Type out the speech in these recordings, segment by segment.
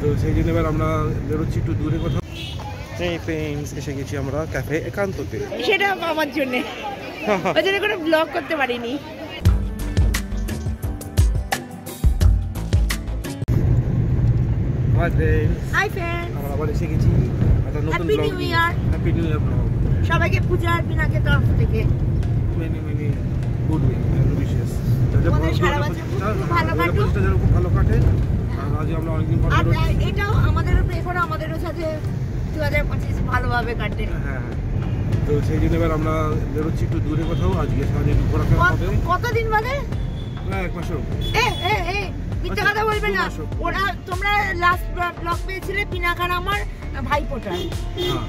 তো সেই জন্য এবার আমরা বেরোচ্ছি একটু দূরে কোথাও। এই ফ্রেন্ডস, এসে গেছি আমরা ক্যাফে একান্ততে। সেটা আমার জন্য, ওই জন্য কোনো ব্লগ করতে পারিনি। হাই ফ্রেন্ডস, হাই ফ্রেন্ডস, আমরা আবার এসে গেছি একটা নতুন ব্লগ নিয়ে। হ্যাপি নিউ ইয়ার ব্লগ সবাইকে পূজার বিনাকে তরফ থেকে many many good weekend wishes. তোমাদের সারা বছর খুব ভালো কাটুক, খুব ভালো কাটে। আর আজ আমরা অনেকদিন পর এটাও আমাদেরও প্রে করো আমাদেরও সাথে 2025 ভালোভাবে কাটে। হ্যাঁ, তো সেই জন্য এবার আমরা বেরোচ্ছি একটু দূরে কোথাও। আজকে সারাদিন একটু ঘোরাফেরা হবে। কতদিন বাদে? না, 1 মাস হবে। মিথ্যে কথা বলবে না। ওরা তোমরা লাস্ট ব্লগ পেয়েছিলে পিনাকার আমার ভাইপোটার। হ্যাঁ,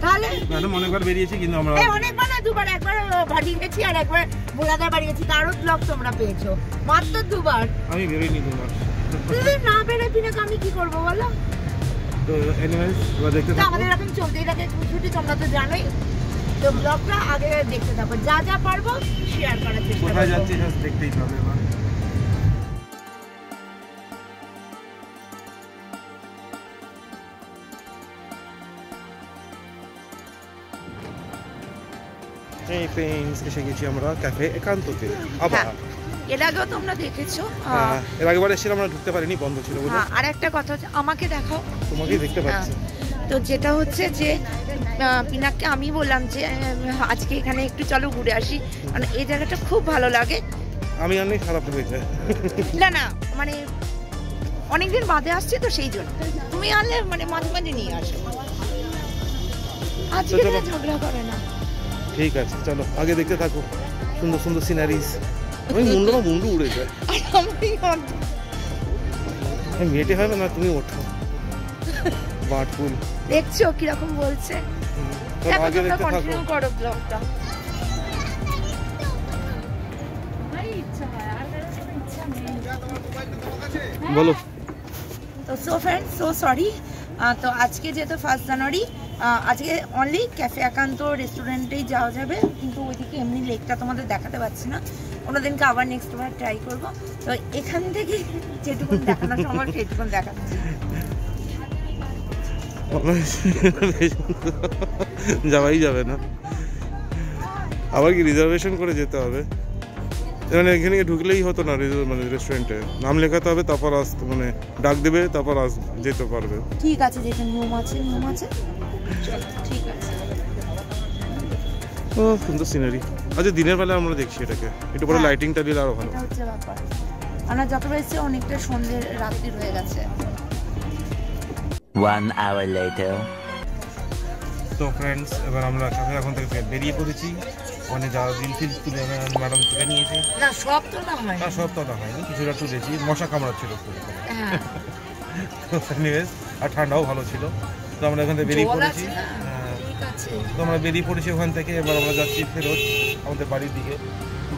তাহলে ম্যাডাম অনেকবার বেরিয়েছি, কিন্তু আমরা অনেকবার না, দুবার। একবার বাড়ি গেছি আর একবার বোলাদার বাড়ি গেছি, তারও ব্লগ তোমরা পেয়েছো। মাত্র দুবার। আমি বেরোইনি 2 মাস। তুমি না বেরোয় পিনাকা আমি কি করবো বলো? তো এনিওয়েজ এবার দেখতে থাকো। আমাদের এখন চলতেই থাকে ছুটি, তোমরা তো জানোই। তো ব্লগটা আগে দেখতে থাকো, যা যা পারবো শেয়ার করার চেষ্টা করব। কোথায় যাচ্ছি জাস্ট দেখতেই হবে এবার। এই ফ্রেন্ডস, এসে গেছি আমরা ক্যাফে একান্ততে আবার। এর আগেও তোমরা দেখেছো। এর আগেবার এসেছিলাম, আমরা ঢুকতে পারিনি, বন্ধ ছিল বলে। আর একটা কথা হচ্ছে, আমাকে দেখাও। তোমাকেই দেখতে পাচ্ছি। তো যেটা হচ্ছে যে পিনাককে আমি বললাম যে আজকে এখানে একটু চলো ঘুরে আসি, মানে এই জায়গাটা খুব ভালো লাগে। আমি অনেক খারাপ হয়ে যায়। না না, মানে অনেকদিন বাদে আসছি তো সেই জন্য। তুমি আনলে মানে মাঝে মাঝে নিয়ে আসো, আজকে ঝগড়া করে না। ঠিক আছে, চলো আগে দেখতে থাকো সুন্দর সুন্দর সিনারিজ। আমি মুন্ডু উড়ে যায়। মেয়েটে হবে না, তুমি ওঠো। বাটফুল দেখছো কিরকম বলছে। আগে দেখতে থাকো, কন্টিনিউ করো ব্লগটা। বলো। তো সো ফ্রেন্ডস, সো সরি। তো আজকে যেহেতু 1 জানুয়ারি, আজকে অনলি ক্যাফে একান্ত রেস্টুরেন্টেই যাওয়া যাবে, কিন্তু ওইদিকে এমনি লেকটা তোমাদের দেখাতে পাচ্ছি না। অন্যদিনকে আবার নেক্সট বার ট্রাই করবো। তো এখান থেকে যেটুকু দেখানো সম্ভব সেটুকু দেখাচ্ছি। যাওয়াই যাবে না, আবার কি রিজার্ভেশন করে যেতে হবে? মানে এখানে ঢুকলেই হতো না, মানে রেস্টুরেন্টে নাম লেখাতে হবে, তারপর আসতে মানে ডাক দেবে, তারপর যেতে পারবে। ঠিক আছে, যেটা নিয়ম আছে নিয়ম আছে। ঠিক আছে। ও সুন্দর সিনারি। আচ্ছা, দিনের বেলা আমরা দেখছি এটাকে, একটু পরে লাইটিংটা দিলে আরো ভালো। এটা হচ্ছে ব্যাপার। আমরা যতবার এসেছি অনেকটা সন্ধ্যে রাত্রি হয়ে গেছে। 1 hour later. তো ফ্রেন্ডস, এবার আমরা ক্যাফে এখন থেকে বেরিয়ে পড়েছি। ওখানে যা বিল তুলে ম্যাডাম তুলে নিয়েছে। না, সব তো না হয় না, সব তো না হয়নি, কিছুটা তুলেছি। মশা কামড়াচ্ছিল খুব। হ্যাঁ, আর ঠান্ডাও ভালো ছিল। তো আমরা এখান থেকে বেরিয়ে পড়েছি। তো আমরা বেরিয়ে পড়েছি ওখান থেকে। এবার আমরা যাচ্ছি ফেরত আমাদের বাড়ির দিকে।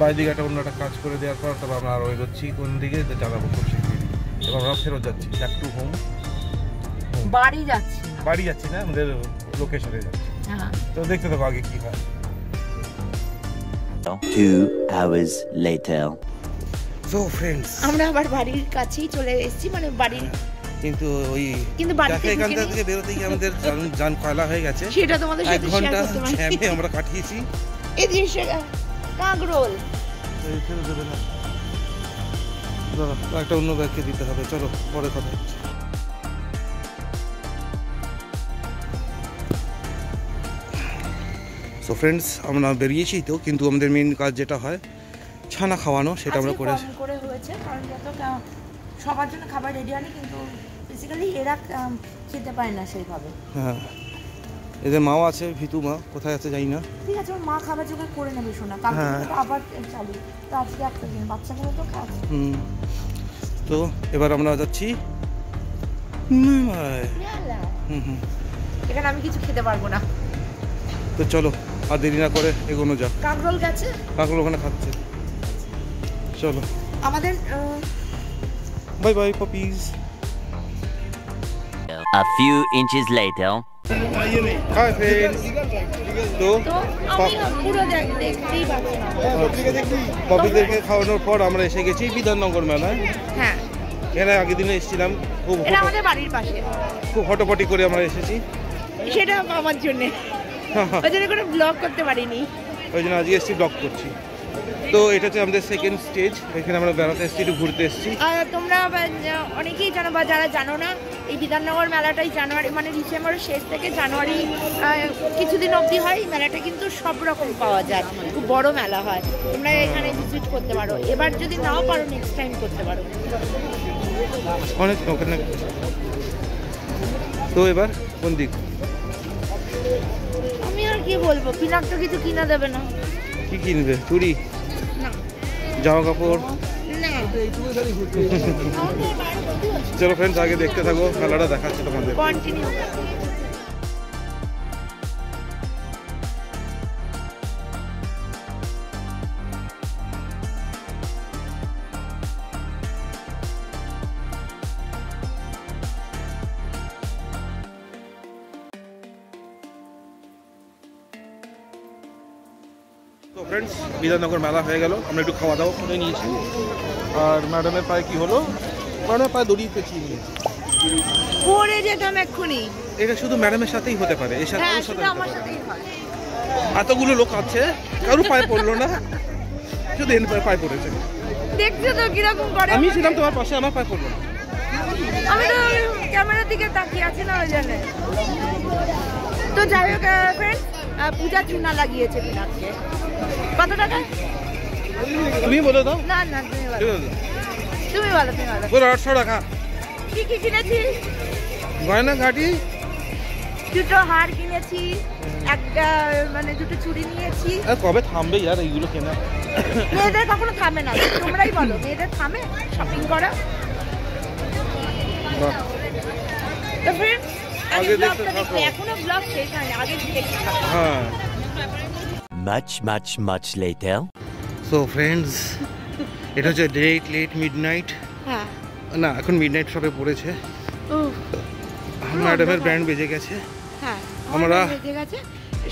বাড়ির দিকে একটা অন্য একটা কাজ করে দেওয়ার পর তারপর আমরা আরও এগোচ্ছি কোন দিকে জানাবো খুব শীঘ্রই। এবার আমরা ফেরত যাচ্ছি, ব্যাক টু হোম। বাড়ি যাচ্ছি না, আমাদের লোকেশনে যাচ্ছি। তো দেখতে থাকো আগে কি হয়। 2 hours later. সো ফ্রেন্ডস, আমরা আবার বাড়ির কাছেই চলে এসেছি, মানে বাড়ির কিন্তু বাড়িতে এখান থেকে বেরোতে গিয়ে আমাদের জান কয়লা হয়ে গেছে। সেটা তোমাদের সাথে 1 ঘন্টা জ্যামে আমরা কাটিয়েছি। এই যে কাঁকরোল দেবে না, একটা অন্য ব্যাগকে দিতে হবে। চলো পরে কথা হচ্ছে। সো ফ্রেন্ডস, আমরা বেরিয়েছি তো, কিন্তু আমাদের মেইন কাজ যেটা হয় ছানা খাওয়ানো, সেটা আমরা করে হয়েছে। কারণ যত সবার জন্য খাবার রেডি হয়নি, কিন্তু বেসিক্যালি এরা খেতে পায় না সেইভাবে। হ্যাঁ, এদের মাও আছে, ভিতু মা কোথায় আছে জানি না। ঠিক আছে, ওর মা খাবার জোগাড় করে নেবে শোনা, কালকে আবার চালু। তো আজকে একটা দিন বাচ্চাগুলো তো খায়। তো এবার আমরা যাচ্ছি। এখানে আমি কিছু খেতে পারবো না। তো চলো আর দেরি না করে এগোনো যাক। কাঁকরোল গেছে, কাঁকরোল ওখানে খাচ্ছে। চলো আমাদের bye bye poppies. A few inches later. Hi friends, তো আমি পুরো দেখতেই পাচ্ছি না। পপিদেরকে খাওয়ানোর পর আমরা এসে গেছি বিধাননগর মেলায়। হ্যাঁ, এখানে আগের দিনে এসেছিলাম, এটা আমাদের বাড়ির পাশে। খুব হটপটি করে আমরা এসেছি, সেটা আমার জন্য, ওই জন্য কোনো ব্লগ করতে পারিনি, ওই জন্য আজকে এসেছি ব্লগ করছি। তো এটা হচ্ছে আমাদের সেকেন্ড স্টেজ, এখানে আমরা বেড়াতে এসেছি, একটু ঘুরতে এসেছি। তোমরা অনেকেই জানো বা যারা জানো না, এই বিধাননগর মেলাটাই জানুয়ারি মানে ডিসেম্বরের শেষ থেকে জানুয়ারি কিছুদিন অবধি হয়। মেলাটা কিন্তু সব রকম পাওয়া যায়, খুব বড় মেলা হয়, তোমরা এখানে ভিজিট করতে পারো। এবার যদি নাও পারো নেক্সট টাইম করতে পারো। অনেক ওখানে। তো এবার কোন দিক? আমি আর কি বলবো, পিনাক তো কিছু কিনা দেবে না। কি কিনবে? চুড়ি, না জামা কাপড়? না। চলো ফ্রেন্ডস, আগে দেখতে থাকো, মেলাটা দেখাচ্ছে তোমাদের। কন্টিনিউ। তো ফ্রেন্ডস, বিধাননগর মেলা হয়ে গেল, আমরা একটু খাওয়া দাওয়া করে নিয়েছি। আর ম্যাডামের পায়ে কি হলো? ম্যাডামের পায়ে দড়ি পেঁচিয়ে নিয়েছি, পড়ে যেতাম এক্ষুনি। এটা শুধু ম্যাডামের সাথেই হতে পারে, এর সাথে হ্যাঁ, কারোর সাথে শুধু হতে আমার পারে না। সাথেই হয়। এতগুলো লোক আছে, কারোর পায়ে পড়লো না, শুধু এর পায়ে পড়েছে। দেখছো তো কিরকম করে। আমি ছিলাম তোমার পাশে, আমার পায়ে পড়লো না। আমি তো ক্যামেরার দিকে তাকিয়ে আছি না, ওই জন্য। তো যাই হোক ফ্রেন্ড, পূজা চুনা লাগিয়েছে পিনাককে। কত টাকা? তুমি বলে দাও। না না, তুমি বলো, তুমি বলো, তুমি বলো। বলো 800 টাকা। কি কি কিনেছি? গয়না ঘাটি, দুটো হার কিনেছি, একটা মানে দুটো চুড়ি নিয়েছি। কবে থামবে ইয়ার এইগুলো কেনা? মেয়েদের কখনো থামে না, তোমরাই বলো, মেয়েদের থামে শপিং করা? বাহ। তো ফ্রেন্ড, আগে দেখতে থাকো। এখনো ব্লগ শেষ হয়নি, আগে দেখতে থাকো। হ্যাঁ। Much later. সো ফ্রেন্ডস, এটা হচ্ছে লেট মিডনাইট। হ্যাঁ। না, এখন মিডনাইট সবে পড়েছে। উফ, ম্যাডামের ব্যান্ড বেজে গেছে। হ্যাঁ, আমরা বেজে গেছে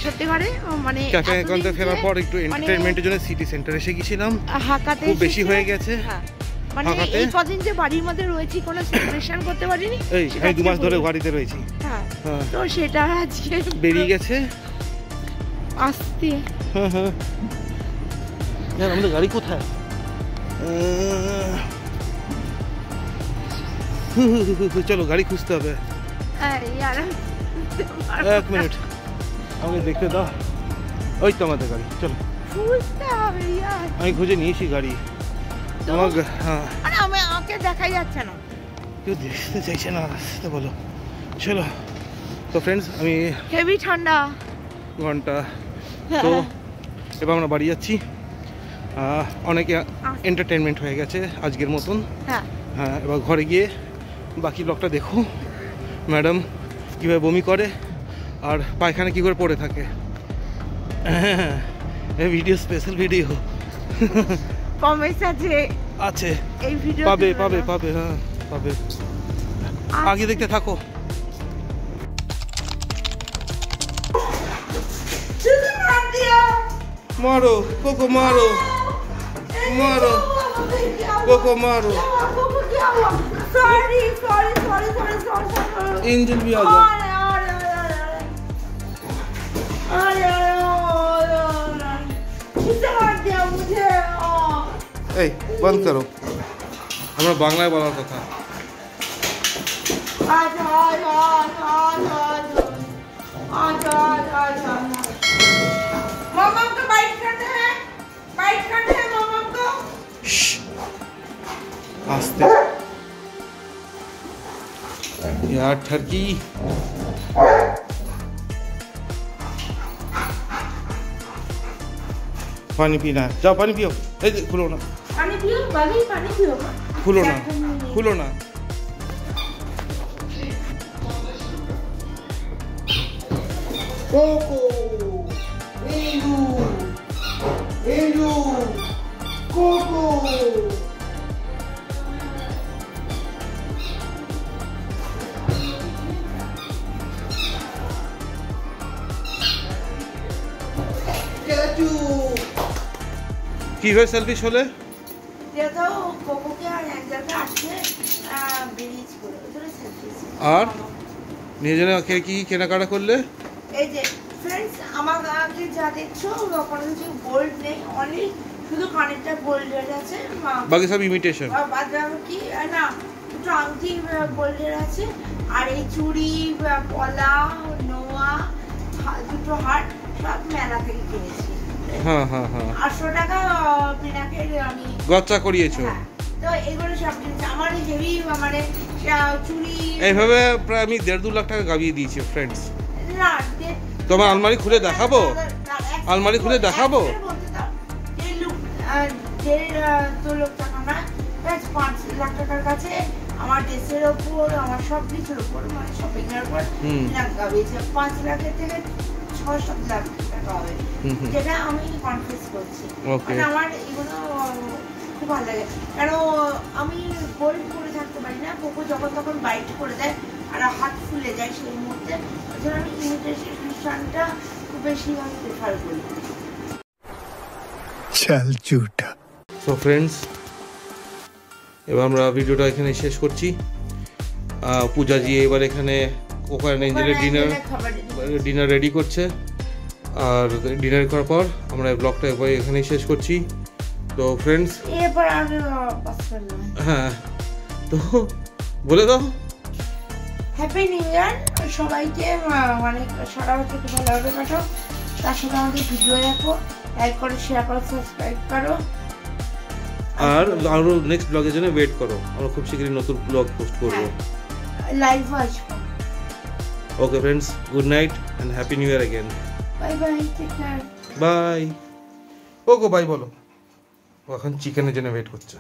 সত্যি করে। মানে ক্যাফে একান্তে এতদিন ফেরার যে পর একটু মানে এন্টারটেইনমেন্টের জন্য সিটি সেন্টার এসে গেছিলাম। হাঁকাতে খুব বেশি এসেছে। হয়ে গেছে। হ্যাঁ, মানে হাঁকাতে। এই কদিন যে বাড়ির মধ্যে রয়েছি, কোনো সেলিব্রেশন করতে পারিনি। এই সেটা আমি 2 মাস আজকে ধরে বলি। বাড়িতে রয়েছি। হ্যাঁ, হ্যাঁ। তো সেটা আজকে বেরিয়ে গেছে। আসতে। হ্যাঁ হ্যাঁ। यार আমাদের গাড়ি কোথায়? চলো গাড়ি খুঁজতে হবে। আরে ইয়ার, 1 মিনিট আমাকে দেখতে দাও। ওই তো আমাদের গাড়ি, চলো। খুঁজতে হবে ইয়ার। আমি খুঁজে নিয়েছি গাড়ি। আমার হ্যাঁ, আরে আমাকে দেখাই যাচ্ছে না। কেউ দেখতে চাইছে না, আসতে বলো। চলো। তো ফ্রেন্ডস, আমি হেভি ঠান্ডা। ঘন্টা তো এবার আমরা বাড়ি যাচ্ছি। অনেকে এন্টারটেনমেন্ট হয়ে গেছে আজকের মতন। হ্যাঁ, হ্যাঁ, এবার ঘরে গিয়ে বাকি ব্লগটা দেখো, ম্যাডাম কীভাবে বমি করে আর পায়খানা কী করে পড়ে থাকে। এই ভিডিও স্পেশাল ভিডিও কমেন্টস আছে এই ভিডিও পাবে পাবে পাবে হ্যাঁ পাবে। আগে দেখতে থাকো। মারো কোকো, মারো মারো কোকো, মারো। सॉरी एंजल भी आ गया। এই বন্ধ করো, আমরা বাংলায় বলার কথা। मम्मा को बाइट करना है, मम्मा को। आस्ते यार, ठरकी पानी पीना है, जाओ पानी पियो। खुलो ना, पानी पियो, बाली पानी पियो। खुलो ना, खुलो ना। कोको, एंजू, कोको। কি হয় সেলফিশ হলে? যেহেতু কোকোকে আর অ্যাঞ্জেলকে আজকে বেরিয়েছি বলে ওদের সেলফিস। আর নিজেরা কি কেনাকাটা করলে? এই যে ফ্রেন্ডস আমাকে যা দেখছো কোনো কিছু গোল্ড নেই, অনলি শুধু কানেরটা গোল্ডের আছে, বাকি সব ইমিটেশন। বাদ বাকি না দুটো আংটি গোল্ডের আছে, আর এই চুড়ি পলা নোয়া দুটো হাট সব মেলা থেকে কিনেছি। হ্যাঁ হ্যাঁ হ্যাঁ 800 টাকা পিনাকের আমি গচ্চা করিয়েছো। হ্যাঁ, তো এগুলো সব কিনেছি। আমার হেভি মানে চুড়ি এইভাবে প্রায় আমি 1.5-2 লাখ টাকা গাবিয়ে দিয়েছি ফ্রেন্ডস। না তোমার আলমারি খুলে দেখাবো? আলমারি খুলে দেখাবো? 1.5 লাখ টাকা না, 5 লাখ টাকার কাছে আমার ড্রেসের ওপর, আমার সব কিছুর ওপর, মানে শপিং এর উপর 5 লাখের থেকে 6-7 লাখ টাকা হবে, যেটা আমি কনফিউজ করছি। মানে আমার এগুলো খুব ভালো লাগে, কারণ আমি গোল্ড করে থাকতে পারি না, কোকো যখন তখন বাইট করে দেয় আর হাত ফুলে যায় সেই মুহূর্তে, ওই জন্য আমি ইমিটেশনটা খুব বেশি আমি প্রেফার করি। চল ঝুটা। সো ফ্রেন্ডস, এবার আমরা ভিডিওটা এখানে শেষ করছি। পূজাজি এবার এখানে ওখানে এঞ্জেলের ডিনার রেডি করছে, আর ডিনার করার পর আমরা এই ব্লগটা এবার এখানেই শেষ করছি। তো ফ্রেন্ডস এরপর আমি বাস করলাম। হ্যাঁ, তো বলে দাও হ্যাপি নিউ ইয়ার সবাইকে, মানে সারা বছর খুব ভালোভাবে কাটো, তার সাথে আমাদের ভিডিও দেখো, লাইক করো, শেয়ার করো, সাবস্ক্রাইব করো, আর আরো নেক্সট ব্লগের জন্য ওয়েট করো। আমরা খুব শীঘ্রই নতুন ব্লগ পোস্ট করব। লাইভ আসবো। Okay friends, good night and happy new year again. Bye bye, take care. Bye. ওগো বাই বলো, ও এখন চিকেনের জন্য ওয়েট করছে।